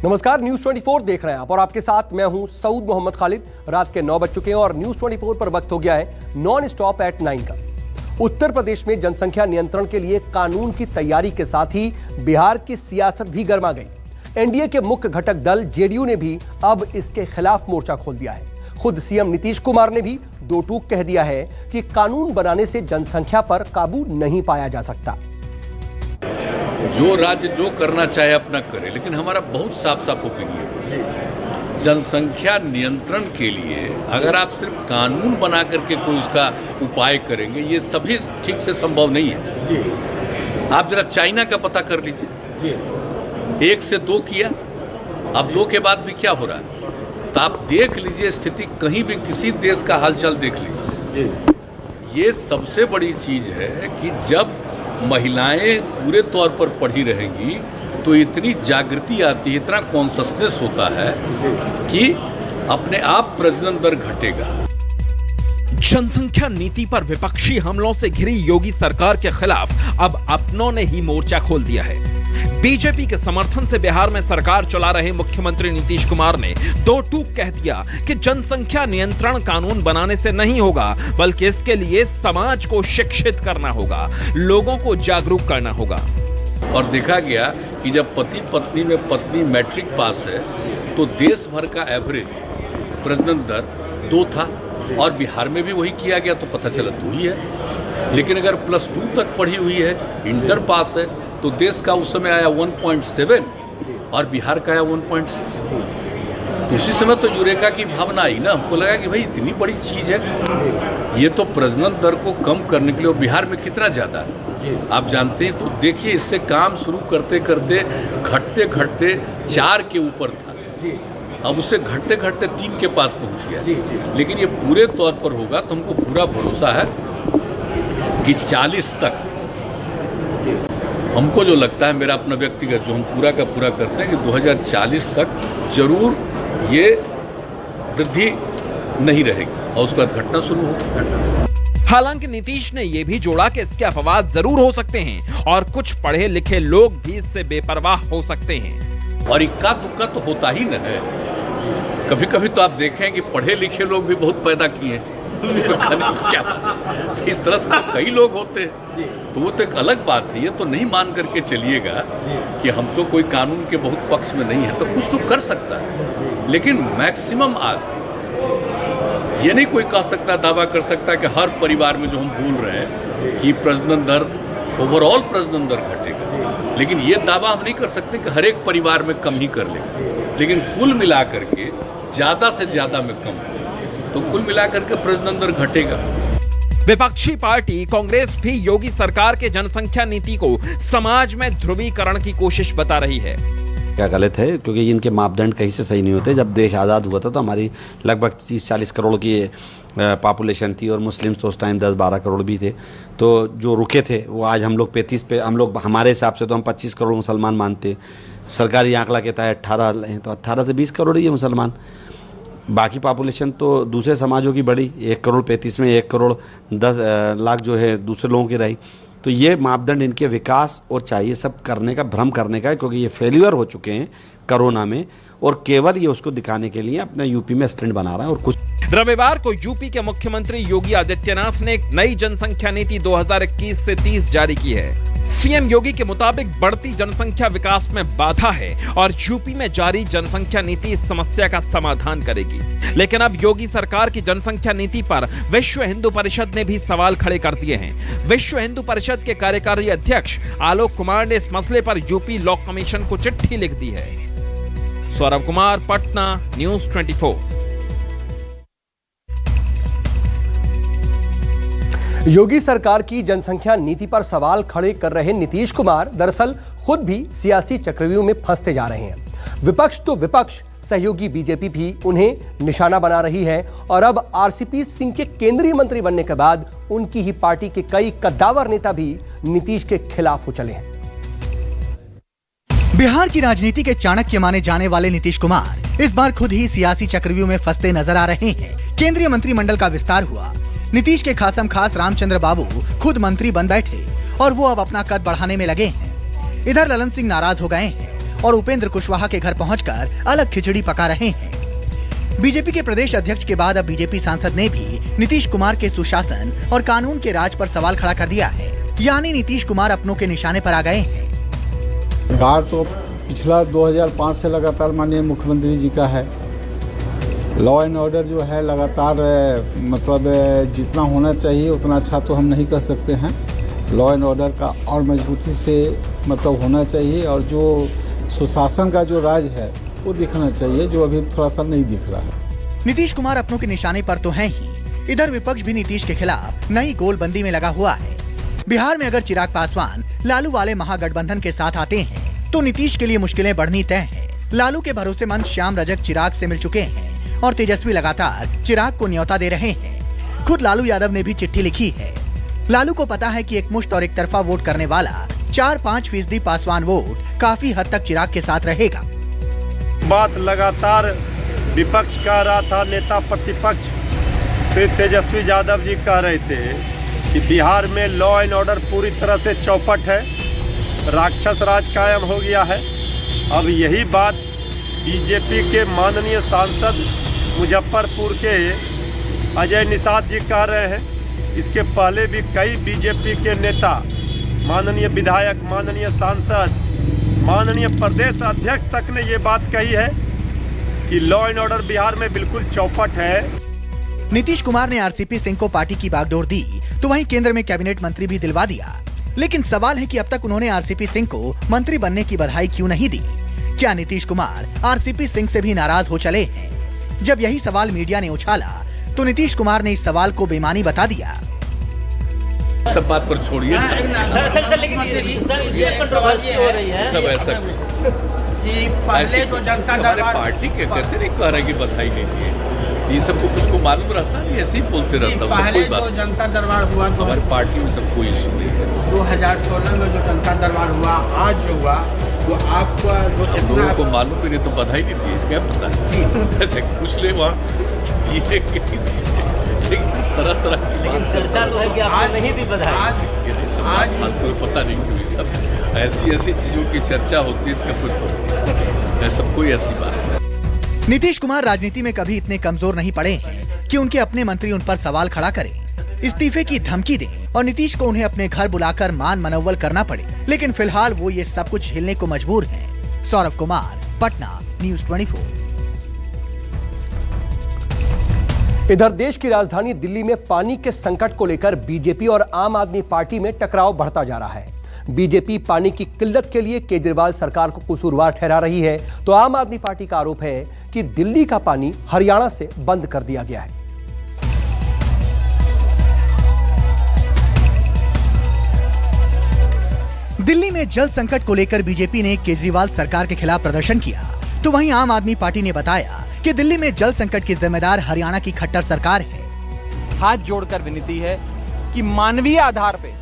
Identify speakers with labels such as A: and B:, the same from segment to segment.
A: नमस्कार, न्यूज 24 देख रहे हैं आप और आपके साथ मैं हूं सऊद मोहम्मद खालिद। रात के 9 बज चुके हैं और न्यूज 24 पर वक्त हो गया है नॉन स्टॉप एट 9 का। उत्तर प्रदेश में जनसंख्या नियंत्रण के लिए कानून की तैयारी के साथ ही बिहार की सियासत भी गर्मा गई। एनडीए के मुख्य घटक दल जेडीयू ने भी अब इसके खिलाफ मोर्चा खोल दिया है। खुद सीएम नीतीश कुमार ने भी दो टूक कह दिया है कि कानून बनाने से जनसंख्या पर काबू नहीं पाया जा सकता।
B: जो राज्य जो करना चाहे अपना करे, लेकिन हमारा बहुत साफ साफ ओपिनियन, जनसंख्या नियंत्रण के लिए अगर आप सिर्फ कानून बना करके कोई उसका उपाय करेंगे, ये सभी ठीक से संभव नहीं है। आप जरा चाइना का पता कर लीजिए, 1 से 2 किया, अब 2 के बाद भी क्या हो रहा है, तो आप देख लीजिए स्थिति, कहीं भी किसी देश का हालचाल देख लीजिए। ये सबसे बड़ी चीज है कि जब महिलाएं पूरे तौर पर पढ़ी रहेंगी तो इतनी जागृति आती है, इतना कॉन्शसनेस होता है कि अपने आप प्रजनन दर घटेगा।
C: जनसंख्या नीति पर विपक्षी हमलों से घिरी योगी सरकार के खिलाफ अब अपनों ने ही मोर्चा खोल दिया है। बीजेपी के समर्थन से बिहार में सरकार चला रहे मुख्यमंत्री नीतीश कुमार ने दो टूक कह दिया कि जनसंख्या नियंत्रण कानून बनाने से नहीं होगा, बल्कि इसके लिए समाज को शिक्षित करना होगा, लोगों को जागरूक करना होगा।
B: और देखा गया कि जब पति पत्नी में पत्नी मैट्रिक पास है तो देश भर का एवरेज प्रजनन दर 2 था और बिहार में भी वही किया गया, तो पता चला 2 ही है। लेकिन अगर +2 तक पढ़ी हुई है, इंटर पास है, तो देश का उस समय आया 1.7 और बिहार का आया 1.6। तो उसी समय तो यूरेका की भावना आई ना, हमको लगा कि भाई इतनी बड़ी चीज़ है, ये तो प्रजनन दर को कम करने के लिए। और बिहार में कितना ज़्यादा है आप जानते हैं, तो देखिए इससे काम शुरू करते करते घटते घटते 4 के ऊपर था, अब उससे घटते घटते 3 के पास पहुंच गया। लेकिन ये पूरे तौर पर होगा तो हमको पूरा भरोसा है कि 40 तक, हमको जो लगता है, मेरा अपना व्यक्तिगत जो हम पूरा का पूरा करते हैं कि 2040 तक जरूर ये वृद्धि नहीं रहेगी और उसके बाद घटना शुरू होगी।
C: हालांकि नीतीश ने यह भी जोड़ा कि इसके अपवाद जरूर हो सकते हैं और कुछ पढ़े लिखे लोग भी इससे बेपरवाह हो सकते हैं।
B: और इक्का दुक्का तो होता ही न है, कभी कभी तो आप देखें कि पढ़े लिखे लोग भी बहुत पैदा किए, क्या बात, तो इस तरह से तो कई लोग होते हैं, तो वो तो एक अलग बात है। ये तो नहीं मान करके चलिएगा कि हम तो कोई कानून के बहुत पक्ष में नहीं है, तो कुछ तो कर सकता है, लेकिन मैक्सिमम ये नहीं कोई कह सकता, दावा कर सकता कि हर परिवार में जो हम बोल रहे हैं कि प्रजनन दर, ओवरऑल प्रजनन दर घटेगा, लेकिन ये दावा हम नहीं कर सकते कि हर एक परिवार में कम ही कर लेगा, लेकिन कुल मिला करके ज़्यादा से ज़्यादा में कम हो, तो कुल मिलाकर के प्रजनन दर घटेगा।
C: विपक्षी पार्टी कांग्रेस भी योगी सरकार के जनसंख्या नीति को समाज में ध्रुवीकरण की कोशिश बता रही है।
D: क्या गलत है, क्योंकि इनके मापदंड कहीं से सही नहीं होते। जब देश आज़ाद हुआ था तो हमारी लगभग 30-40 करोड़ की पॉपुलेशन थी और मुस्लिम्स तो उस टाइम 10-12 करोड़ भी थे, तो जो रुके थे वो आज हम लोग 35 पे, हम लोग हमारे हिसाब से तो हम 25 करोड़ मुसलमान मानते, सरकारी आंकड़ा कहता है 18 हैं, तो 18 से 20 करोड़ ही है मुसलमान। बाकी पॉपुलेशन तो दूसरे समाजों की बढ़ी, 1 करोड़ 35 में 1 करोड़ 10 लाख जो है दूसरे लोगों की रही। तो ये मापदंड इनके विकास और चाहिए सब करने का, भ्रम करने का है, क्योंकि ये फेल्यूर हो चुके हैं कोरोना में, और केवल ये उसको दिखाने के लिए अपना यूपी में स्टैंड बना रहा है और कुछ।
C: रविवार को यूपी के मुख्यमंत्री योगी आदित्यनाथ ने एक नई जनसंख्या नीति 2021 से 30 जारी की है। सीएम योगी के मुताबिक बढ़ती जनसंख्या विकास में बाधा है और यूपी में जारी जनसंख्या नीति इस समस्या का समाधान करेगी। लेकिन अब योगी सरकार की जनसंख्या नीति पर विश्व हिंदू परिषद ने भी सवाल खड़े कर दिए हैं। विश्व हिंदू परिषद के कार्यकारी अध्यक्ष आलोक कुमार ने इस मसले पर यूपी लॉ कमीशन को चिट्ठी लिख दी है। सौरभ कुमार, पटना, न्यूज 24।
A: योगी सरकार की जनसंख्या नीति पर सवाल खड़े कर रहे नीतीश कुमार दरअसल खुद भी सियासी चक्रव्यूह में फंसते जा रहे हैं। विपक्ष तो विपक्ष, सहयोगी बीजेपी भी उन्हें निशाना बना रही है और अब आरसीपी सिंह के केंद्रीय मंत्री बनने के बाद उनकी ही पार्टी के कई कद्दावर नेता भी नीतीश के खिलाफ हो चले हैं।
E: बिहार की राजनीति के चाणक्य माने जाने वाले नीतीश कुमार इस बार खुद ही सियासी चक्रव्यूह में फंसते नजर आ रहे हैं। केंद्रीय मंत्रिमंडल का विस्तार हुआ, नीतीश के खासम खास रामचंद्र बाबू खुद मंत्री बन बैठे और वो अब अपना कद बढ़ाने में लगे हैं। इधर ललन सिंह नाराज हो गए हैं और उपेंद्र कुशवाहा के घर पहुंचकर अलग खिचड़ी पका रहे हैं। बीजेपी के प्रदेश अध्यक्ष के बाद अब बीजेपी सांसद ने भी नीतीश कुमार के सुशासन और कानून के राज पर सवाल खड़ा कर दिया है। यानी नीतीश कुमार अपनों के निशाने पर आ गए हैं।
F: सरकार तो पिछला 2005 से लगातार माननीय मुख्यमंत्री जी का है। लॉ एंड ऑर्डर जो है लगातार मतलब जितना होना चाहिए उतना अच्छा तो हम नहीं कर सकते हैं। लॉ एंड ऑर्डर का और मजबूती से मतलब होना चाहिए और जो सुशासन का जो राज है वो दिखना चाहिए, जो अभी थोड़ा सा नहीं दिख रहा है।
E: नीतीश कुमार अपनों के निशाने पर तो हैं ही, इधर विपक्ष भी नीतीश के खिलाफ नई गोलबंदी में लगा हुआ है। बिहार में अगर चिराग पासवान लालू वाले महागठबंधन के साथ आते हैं तो नीतीश के लिए मुश्किलें बढ़नी तय है। लालू के भरोसेमंद श्याम रजक चिराग से मिल चुके हैं और तेजस्वी लगातार चिराग को न्योता दे रहे हैं। खुद लालू यादव ने भी चिट्ठी लिखी है। लालू को पता है कि एक मुश्त और एक तरफा वोट करने वाला 4-5% पासवान वोट काफी हद तक चिराग के साथ रहेगा।
G: बात लगातार विपक्ष कह रहा था, नेता प्रतिपक्ष श्री तेजस्वी यादव जी कह रहे थे कि बिहार में लॉ एंड ऑर्डर पूरी तरह से चौपट है, राक्षस राज कायम हो गया है। अब यही बात बीजेपी के माननीय सांसद मुजफ्फरपुर के अजय निषाद जी कह रहे हैं। इसके पहले भी कई बीजेपी के नेता, माननीय विधायक, माननीय सांसद, माननीय प्रदेश अध्यक्ष तक ने ये बात कही है कि लॉ एंड ऑर्डर बिहार में बिल्कुल चौपट है।
E: नीतीश कुमार ने आरसीपी सिंह को पार्टी की बागडोर दी तो वहीं केंद्र में कैबिनेट मंत्री भी दिलवा दिया। लेकिन सवाल है कि अब तक उन्होंने आरसीपी सिंह को मंत्री बनने की बधाई क्यों नहीं दी? क्या नीतीश कुमार आरसीपी सिंह से भी नाराज हो चले हैं? जब यही सवाल मीडिया ने उछाला तो नीतीश कुमार ने इस सवाल को बेईमानी बता दिया।
B: सब बात पर छोड़िए, सब ऐसा हमारे पार्टी के कैसे नहीं कह रहे कि बधाई नहीं दी। ये सबको कुछ मालूम रहता नहीं, ऐसे ही बोलते रहता है।
H: पहले जो जनता दरबार हुआ तो
B: हमारी पार्टी में सबको इशू नहीं है।
H: 2016 में जो जनता दरबार हुआ, आज जो हुआ वो आपको
B: लोगों को मालूम भी नहीं तो बधाई नहीं दी, इसका पता है। ऐसे कुछ ले वहाँ तरह तरह की
H: चर्चा तो है कि आज नहीं दी बधाई।
B: आज पता नहीं क्यों सब ऐसी चीजों की चर्चा होती है, इसका कुछ तो सबको ऐसी बात है।
E: नीतीश कुमार राजनीति में कभी इतने कमजोर नहीं पड़े हैं कि उनके अपने मंत्री उन पर सवाल खड़ा करें, इस्तीफे की धमकी दें और नीतीश को उन्हें अपने घर बुलाकर मान मनौवल करना पड़े। लेकिन फिलहाल वो ये सब कुछ झेलने को मजबूर हैं। सौरभ कुमार, पटना, न्यूज़ 24।
A: इधर देश की राजधानी दिल्ली में पानी के संकट को लेकर बीजेपी और आम आदमी पार्टी में टकराव बढ़ता जा रहा है। बीजेपी पानी की किल्लत के लिए केजरीवाल सरकार को कसूरवार ठहरा रही है, तो आम आदमी पार्टी का आरोप है कि दिल्ली का पानी हरियाणा से बंद कर दिया गया है।
E: दिल्ली में जल संकट को लेकर बीजेपी ने केजरीवाल सरकार के खिलाफ प्रदर्शन किया, तो वहीं आम आदमी पार्टी ने बताया कि दिल्ली में जल संकट की जिम्मेदार हरियाणा की खट्टर सरकार है।
I: हाथ जोड़कर विनती है कि मानवीय आधार पे,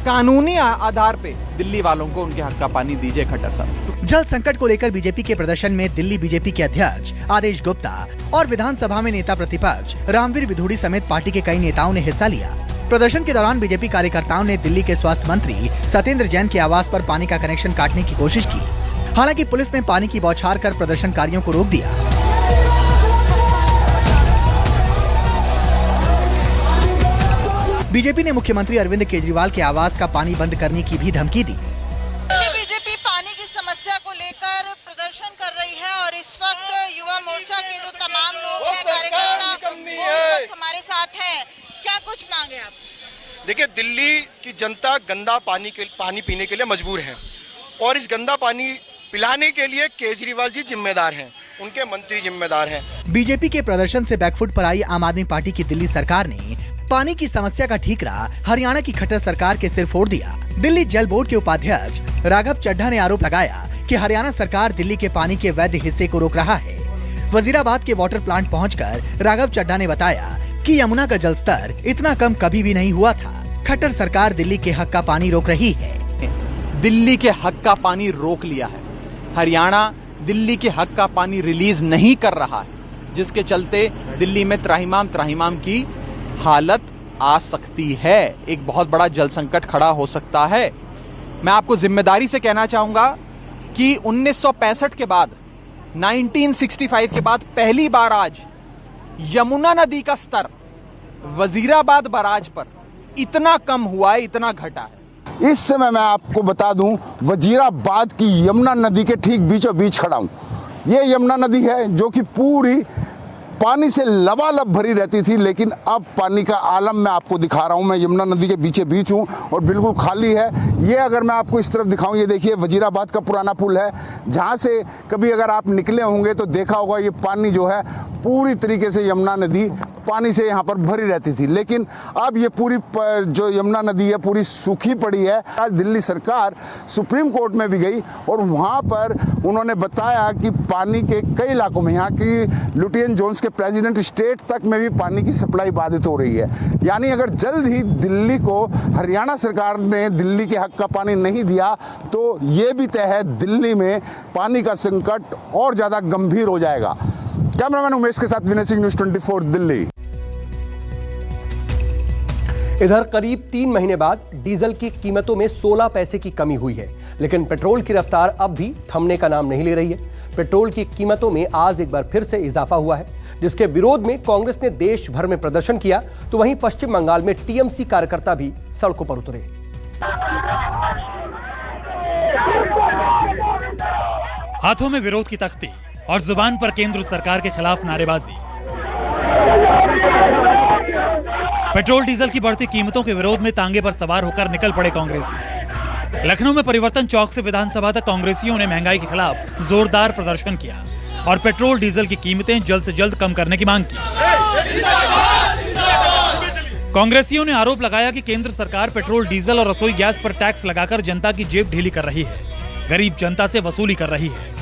I: कानूनी आधार पे दिल्ली वालों को उनके हक का पानी दीजिए खट्टर साहब।
E: जल संकट को लेकर बीजेपी के प्रदर्शन में दिल्ली बीजेपी के अध्यक्ष आदेश गुप्ता और विधानसभा में नेता प्रतिपक्ष रामवीर विधुड़ी समेत पार्टी के कई नेताओं ने हिस्सा लिया। प्रदर्शन के दौरान बीजेपी कार्यकर्ताओं ने दिल्ली के स्वास्थ्य मंत्री सत्येंद्र जैन के आवास पर पानी का कनेक्शन काटने की कोशिश की। हालांकि पुलिस ने पानी की बौछार कर प्रदर्शनकारियों को रोक दिया। बीजेपी ने मुख्यमंत्री अरविंद केजरीवाल के आवास का पानी बंद करने की भी धमकी दी।
J: बीजेपी पानी की समस्या को लेकर प्रदर्शन कर रही है और इस वक्त युवा मोर्चा के जो तमाम लोग हैं, कार्यकर्ता, वो इस वक्त हमारे साथ हैं। क्या कुछ मांगे आप?
K: देखिए, दिल्ली की जनता गंदा पानी पीने के लिए मजबूर है और इस गंदा पानी पिलाने के लिए केजरीवाल जी जिम्मेदार हैं, उनके मंत्री जिम्मेदार हैं।
E: बीजेपी के प्रदर्शन से बैकफुट पर आई आम आदमी पार्टी की दिल्ली सरकार ने पानी की समस्या का ठीकरा हरियाणा की खट्टर सरकार के सिर फोड़ दिया। दिल्ली जल बोर्ड के उपाध्यक्ष राघव चड्ढा ने आरोप लगाया कि हरियाणा सरकार दिल्ली के पानी के वैध हिस्से को रोक रहा है। वजीराबाद के वाटर प्लांट पहुंचकर राघव चड्ढा ने बताया कि यमुना का जल स्तर इतना कम कभी भी नहीं हुआ था। खट्टर सरकार दिल्ली के हक का पानी रोक रही है।
I: दिल्ली के हक का पानी रोक लिया है, हरियाणा दिल्ली के हक का पानी रिलीज नहीं कर रहा है, जिसके चलते दिल्ली में त्राहिमाम की हालत आ सकती है। एक बहुत बड़ा जल संकट खड़ा हो सकता है। मैं आपको जिम्मेदारी से कहना चाहूंगा कि 1965 के बाद 1965 के बाद पहली बार आज यमुना नदी का स्तर वजीराबाद बराज पर इतना कम हुआ है, इतना घटा है।
L: इस समय मैं आपको बता दूं, वजीराबाद की यमुना नदी के ठीक बीचों बीच खड़ा हूं। ये यमुना नदी है जो कि पूरी पानी से लबालब भरी रहती थी, लेकिन अब पानी का आलम मैं आपको दिखा रहा हूं। मैं यमुना नदी के बीचे बीच हूं और बिल्कुल खाली है। ये अगर मैं आपको इस तरफ दिखाऊं, ये देखिए वजीराबाद का पुराना पुल है, जहां से कभी अगर आप निकले होंगे तो देखा होगा ये पानी जो है पूरी तरीके से यमुना नदी पानी से यहाँ पर भरी रहती थी। लेकिन अब ये पूरी जो यमुना नदी है पूरी सूखी पड़ी है। आज दिल्ली सरकार सुप्रीम कोर्ट में भी गई और वहाँ पर उन्होंने बताया कि पानी के कई इलाकों में, यहाँ की लुटियन जोन्स के प्रेसिडेंट स्टेट तक में भी पानी की सप्लाई बाधित हो रही है। यानी अगर जल्द ही दिल्ली को हरियाणा सरकार ने दिल्ली के हक का पानी नहीं दिया तो ये भी तय है, दिल्ली में पानी का संकट और ज़्यादा गंभीर हो जाएगा। कैमरामैन उमेश के साथ विनय सिंह, न्यूज़ 24 दिल्ली।
A: इधर करीब 3 महीने बाद डीजल की कीमतों में 16 पैसे की कमी हुई है, लेकिन पेट्रोल की रफ्तार अब भी थमने का नाम नहीं ले रही है। पेट्रोल की कीमतों में आज एक बार फिर से इजाफा हुआ है, जिसके विरोध में कांग्रेस ने देश भर में प्रदर्शन किया, तो वहीं पश्चिम बंगाल में टीएमसी कार्यकर्ता भी सड़कों पर उतरे।
M: हाथों में विरोध की तख्ती और जुबान पर केंद्र सरकार के खिलाफ नारेबाजी। पेट्रोल डीजल की बढ़ती कीमतों के विरोध में तांगे पर सवार होकर निकल पड़े कांग्रेसी। लखनऊ में परिवर्तन चौक से विधानसभा तक कांग्रेसियों ने महंगाई के खिलाफ जोरदार प्रदर्शन किया और पेट्रोल डीजल की कीमतें जल्द से जल्द कम करने की मांग की। कांग्रेसियों ने आरोप लगाया कि केंद्र सरकार पेट्रोल डीजल और रसोई गैस पर टैक्स लगाकर जनता की जेब ढीली कर रही है, गरीब जनता से वसूली कर रही है।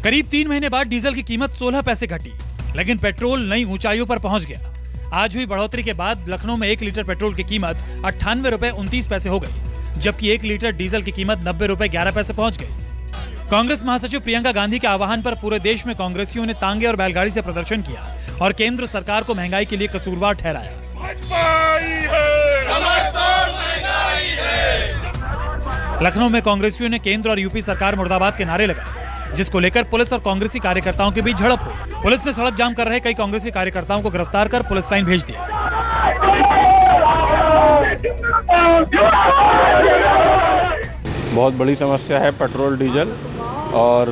M: करीब 3 महीने बाद डीजल की कीमत 16 पैसे घटी, लेकिन पेट्रोल नई ऊंचाइयों पर पहुंच गया। आज हुई बढ़ोतरी के बाद लखनऊ में 1 लीटर पेट्रोल की कीमत 98 रुपए 29 पैसे हो गई, जबकि 1 लीटर डीजल की कीमत 90 रुपए 11 पैसे पहुंच गई। कांग्रेस महासचिव प्रियंका गांधी के आह्वान पर पूरे देश में कांग्रेसियों ने तांगे और बैलगाड़ी से प्रदर्शन किया और केंद्र सरकार को महंगाई के लिए कसूरवार ठहराया। लखनऊ में कांग्रेसियों ने केंद्र और यूपी सरकार मुर्दाबाद के नारे लगाए, जिसको लेकर पुलिस और कांग्रेसी कार्यकर्ताओं के बीच झड़प हुई। पुलिस ने सड़क जाम कर रहे कई कांग्रेसी कार्यकर्ताओं को गिरफ्तार कर पुलिस लाइन भेज दिया।
N: बहुत बड़ी समस्या है पेट्रोल डीजल, और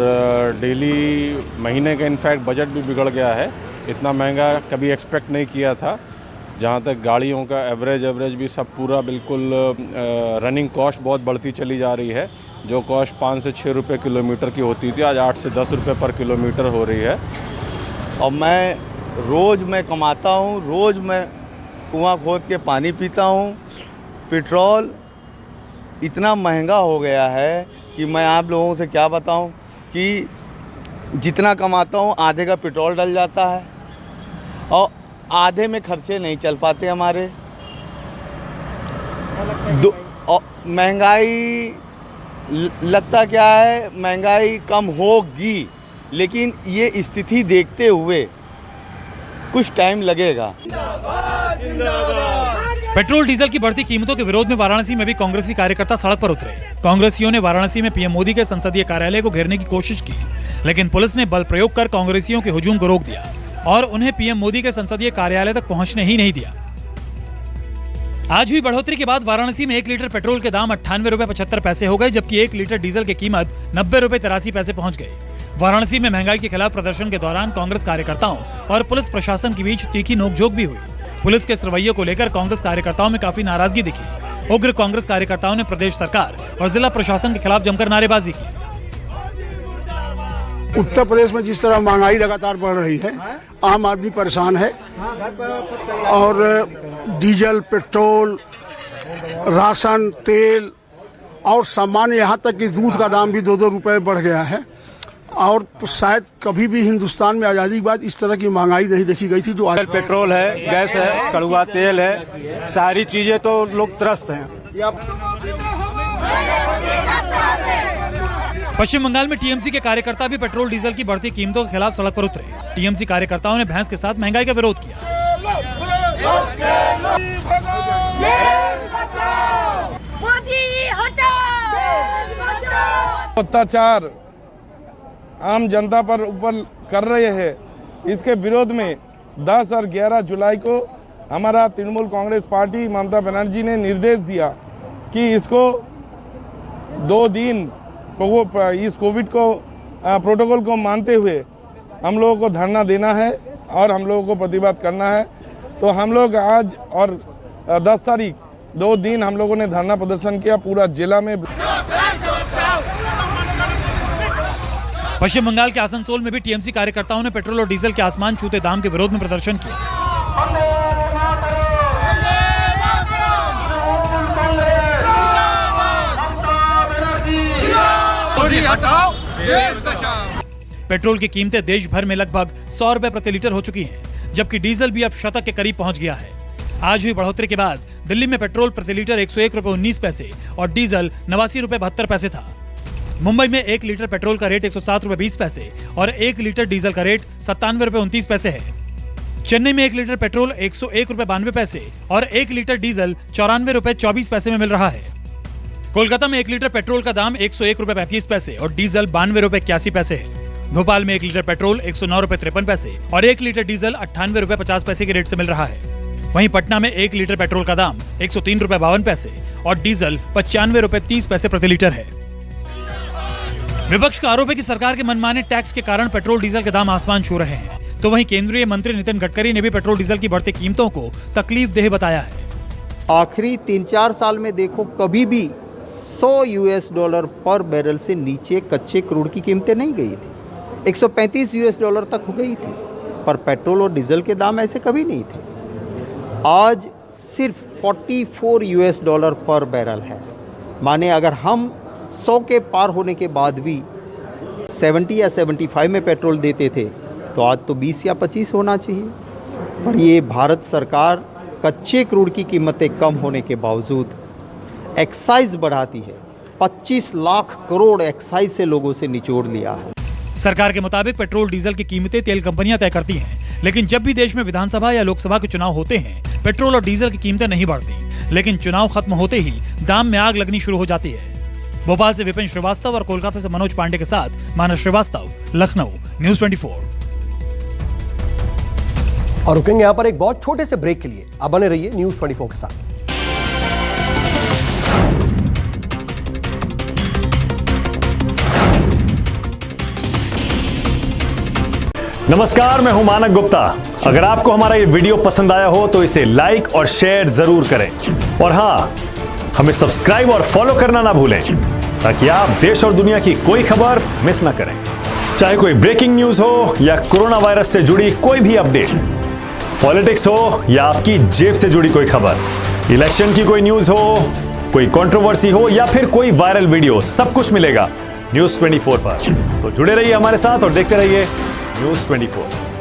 N: डेली महीने का इनफैक्ट बजट भी बिगड़ गया है। इतना महंगा कभी एक्सपेक्ट नहीं किया था। जहाँ तक गाड़ियों का एवरेज भी सब पूरा बिल्कुल रनिंग कॉस्ट बहुत बढ़ती चली जा रही है। जो कॉस्ट 5 से 6 रुपये किलोमीटर की होती थी, आज 8 से 10 रुपये पर किलोमीटर हो रही है।
O: और मैं कमाता हूँ, रोज़ मैं कुआं खोद के पानी पीता हूँ। पेट्रोल इतना महंगा हो गया है कि मैं आप लोगों से क्या बताऊँ कि जितना कमाता हूँ आधे का पेट्रोल डल जाता है और आधे में खर्चे नहीं चल पाते हमारे। महंगाई लगता क्या है, महंगाई कम होगी, लेकिन ये स्थिति देखते हुए कुछ टाइम लगेगा।
M: पेट्रोल डीजल की बढ़ती कीमतों के विरोध में वाराणसी में भी कांग्रेसी कार्यकर्ता सड़क पर उतरे। कांग्रेसियों ने वाराणसी में पीएम मोदी के संसदीय कार्यालय को घेरने की कोशिश की, लेकिन पुलिस ने बल प्रयोग कर कांग्रेसियों के हुजूम को रोक दिया और उन्हें पीएम मोदी के संसदीय कार्यालय तक पहुंचने ही नहीं दिया। आज हुई बढ़ोतरी के बाद वाराणसी में 1 लीटर पेट्रोल के दाम 98 रुपए 75 पैसे हो गए, जबकि 1 लीटर डीजल की कीमत 90 रुपए 83 पैसे पहुंच गई। वाराणसी में महंगाई के खिलाफ प्रदर्शन के दौरान कांग्रेस कार्यकर्ताओं और पुलिस प्रशासन के बीच तीखी नोकझोंक भी हुई। पुलिस के इस रवैये को लेकर कांग्रेस कार्यकर्ताओं में काफी नाराजगी दिखी। उग्र कांग्रेस कार्यकर्ताओं ने प्रदेश सरकार और जिला प्रशासन के खिलाफ जमकर नारेबाजी की।
P: उत्तर प्रदेश में जिस तरह महंगाई लगातार बढ़ रही है, आम आदमी परेशान है और डीजल, पेट्रोल, राशन, तेल और सामान्य यहाँ तक कि दूध का दाम भी 2-2 रुपए बढ़ गया है। और शायद कभी भी हिंदुस्तान में आज़ादी के बाद इस तरह की महंगाई नहीं देखी गई थी। जो आज
Q: पेट्रोल है, गैस है, कड़वा तेल है, सारी चीजें तो लोग त्रस्त हैं।
M: पश्चिम बंगाल में टीएमसी के कार्यकर्ता भी पेट्रोल डीजल की बढ़ती कीमतों के खिलाफ सड़क पर उतरे। टीएमसी कार्यकर्ताओं ने भैंस के साथ महंगाई का विरोध किया।
R: अत्याचार आम जनता पर ऊपर कर रहे हैं, इसके विरोध में 10 और 11 जुलाई को हमारा तृणमूल कांग्रेस पार्टी ममता बनर्जी ने निर्देश दिया कि इसको 2 दिन इस कोविड को प्रोटोकॉल को मानते हुए हम लोगों को धरना देना है और हम लोगों को प्रतिवाद करना है। तो हम लोग आज और 10 तारीख 2 दिन हम लोगों ने धरना प्रदर्शन किया पूरा जिला में।
M: पश्चिम बंगाल के आसनसोल में भी टीएमसी कार्यकर्ताओं ने पेट्रोल और डीजल के आसमान छूते दाम के विरोध में प्रदर्शन किया। पेट्रोल की कीमतें देश भर में लगभग 100 रुपए प्रति लीटर हो चुकी हैं, जबकि डीजल भी अब शतक के करीब पहुंच गया है। आज हुई बढ़ोतरी के बाद दिल्ली में पेट्रोल प्रति लीटर 101 रुपए 19 पैसे और डीजल 89 रुपए 72 पैसे था। मुंबई में 1 लीटर पेट्रोल का रेट 107 रुपए 20 पैसे और 1 लीटर डीजल का रेट 97 रुपए 29 पैसे है। चेन्नई में 1 लीटर पेट्रोल 101 रुपए 92 पैसे और 1 लीटर डीजल 94 रुपए 24 पैसे में मिल रहा है। कोलकाता में 1 लीटर पेट्रोल का दाम 101 रुपए 35 पैसे और डीजल 92 रुपए 81 पैसे है। भोपाल में 1 लीटर पेट्रोल 109 रुपए 53 पैसे और 1 लीटर डीजल 98 रुपए 50 पैसे के रेट से मिल रहा है। वहीं पटना में 1 लीटर पेट्रोल का दाम 103 रुपए 52 पैसे और डीजल 95 रुपए 30 पैसे प्रति लीटर है। विपक्ष का आरोप है कि सरकार के मनमाने टैक्स के कारण पेट्रोल डीजल के दाम आसमान छू रहे हैं। तो वहीं केंद्रीय मंत्री नितिन गडकरी ने भी पेट्रोल डीजल की बढ़ती कीमतों को तकलीफदेह बताया है।
S: आखिरी 3-4 साल में देखो, कभी भी $100 पर बैरल से नीचे कच्चे क्रूड की कीमतें नहीं गई थी। $135 तक हो गई थी, पर पेट्रोल और डीजल के दाम ऐसे कभी नहीं थे। आज सिर्फ $44 पर बैरल है। माने अगर हम 100 के पार होने के बाद भी 70 या 75 में पेट्रोल देते थे, तो आज तो 20 या 25 होना चाहिए। पर ये भारत सरकार कच्चे क्रूड की कीमतें कम होने के बावजूद एक्साइज बढ़ाती है। 25 लाख करोड़ एक्साइज से लोगों से निचोड़ लिया है।
M: सरकार के मुताबिक पेट्रोल डीजल की कीमतें तेल कंपनियां तय करती हैं, लेकिन जब भी देश में विधानसभा या लोकसभा के चुनाव होते हैं, पेट्रोल और डीजल की कीमतें नहीं बढ़ती, लेकिन चुनाव खत्म होते ही दाम में आग लगनी शुरू हो जाती है। भोपाल से विपिन श्रीवास्तव और कोलकाता से मनोज पांडे के साथ मानस श्रीवास्तव, लखनऊ, न्यूज़ 24।
A: और रुकेंगे यहाँ पर एक बहुत छोटे से ब्रेक के लिए। आप बने रहिए न्यूज़ 24 के साथ।
T: नमस्कार, मैं हूं मानक गुप्ता। अगर आपको हमारा ये वीडियो पसंद आया हो तो इसे लाइक और शेयर जरूर करें, और हाँ, हमें सब्सक्राइब और फॉलो करना ना भूलें, ताकि आप देश और दुनिया की कोई खबर मिस ना करें। चाहे कोई ब्रेकिंग न्यूज हो या कोरोना वायरस से जुड़ी कोई भी अपडेट, पॉलिटिक्स हो या आपकी जेब से जुड़ी कोई खबर, इलेक्शन की कोई न्यूज हो, कोई कंट्रोवर्सी हो या फिर कोई वायरल वीडियो, सब कुछ मिलेगा न्यूज़ 24 पर। तो जुड़े रहिए हमारे साथ और देखते रहिए न्यूज़ 24।